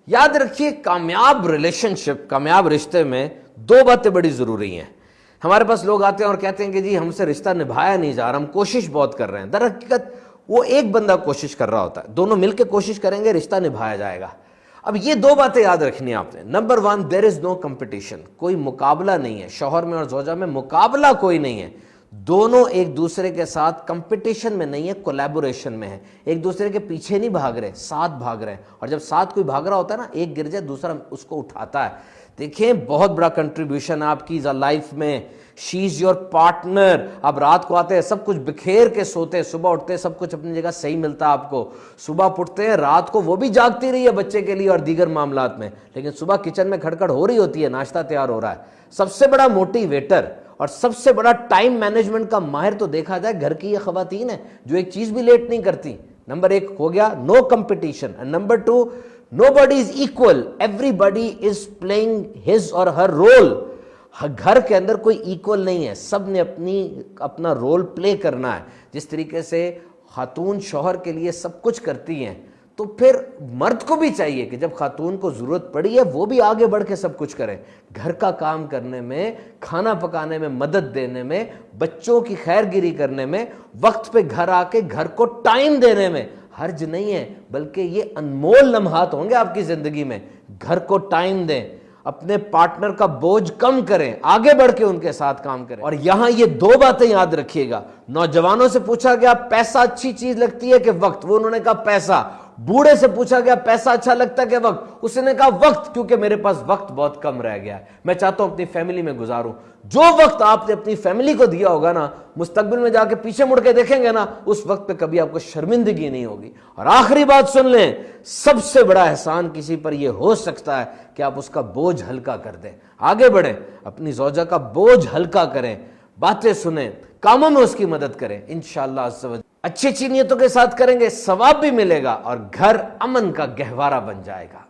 याद रखिए, कामयाब रिलेशनशिप, कामयाब रिश्ते में दो बातें बड़ी जरूरी हैं। हमारे पास लोग आते हैं और कहते हैं कि जी हमसे रिश्ता निभाया नहीं जा रहा, हम कोशिश बहुत कर रहे हैं। दर हकीकत वो एक बंदा कोशिश कर रहा होता है, दोनों मिलकर कोशिश करेंगे, रिश्ता निभाया जाएगा। अब ये दो बातें याद रखनी है आपने। Number one, there is no competition, कोई मुकाबला नहीं है। शौहर में और जोजा में मुकाबला कोई नहीं है, दोनों एक दूसरे के साथ कंपटीशन में नहीं है, कोलैबोरेशन में है। एक दूसरे के पीछे नहीं भाग रहे, साथ भाग रहे हैं। और जब साथ कोई भाग रहा होता है ना, एक गिर जाए दूसरा उसको उठाता है। देखिए, बहुत बड़ा कंट्रीब्यूशन आपकी लाइफ में। She is your partner. आप रात को आते हैं, सब कुछ बिखेर के सोते हैं, सुबह उठते हैं, सब कुछ अपनी जगह सही मिलता है आपको। सुबह उठते हैं, रात को वो भी जागती रही है बच्चे के लिए और दीगर मामलात में, लेकिन सुबह किचन में खड़खड़ हो रही होती है, नाश्ता तैयार हो रहा है। सबसे बड़ा मोटिवेटर और सबसे बड़ा टाइम मैनेजमेंट का माहिर तो देखा जाए घर की ये खवातीन है, जो एक चीज भी लेट नहीं करती। नंबर एक हो गया, no competition. And number two, nobody is equal, everybody is playing his और हर रोल। घर के अंदर कोई इक्वल नहीं है, सब ने अपना रोल प्ले करना है। जिस तरीके से खातून शौहर के लिए सब कुछ करती हैं, तो फिर मर्द को भी चाहिए कि जब खातून को जरूरत पड़ी है वो भी आगे बढ़ के सब कुछ करें। घर का काम करने में, खाना पकाने में, मदद देने में, बच्चों की खैरगिरी करने में, वक्त पे घर आके घर को टाइम देने में हर्ज नहीं है, बल्कि ये अनमोल लम्हात होंगे आपकी जिंदगी में। घर को टाइम दें, अपने पार्टनर का बोझ कम करें, आगे बढ़ के उनके साथ काम करें। और यहां ये दो बातें याद रखिएगा। नौजवानों से पूछा गया पैसा अच्छी चीज लगती है कि वक्त, वो उन्होंने कहा पैसा। बूढ़े से पूछा गया पैसा अच्छा लगता है कि वक्त, उसने कहा वक्त, क्योंकि मेरे पास वक्त बहुत कम रह गया है, मैं चाहता हूं अपनी फैमिली में गुजारूं। जो वक्त आपने अपनी फैमिली को दिया होगा ना, मुस्तकबिल में जाके पीछे मुड़ के देखेंगे ना, उस वक्त पे कभी आपको शर्मिंदगी नहीं होगी। और आखिरी बात सुन लें, सबसे बड़ा एहसान किसी पर यह हो सकता है कि आप उसका बोझ हल्का कर दें। आगे बढ़ें, अपनी ज़ौजा का बोझ हल्का करें, बातें सुने, कामों में उसकी मदद करें। इंशाअल्लाह अच्छी अच्छी नीयतों के साथ करेंगे, सवाब भी मिलेगा और घर अमन का गहवारा बन जाएगा।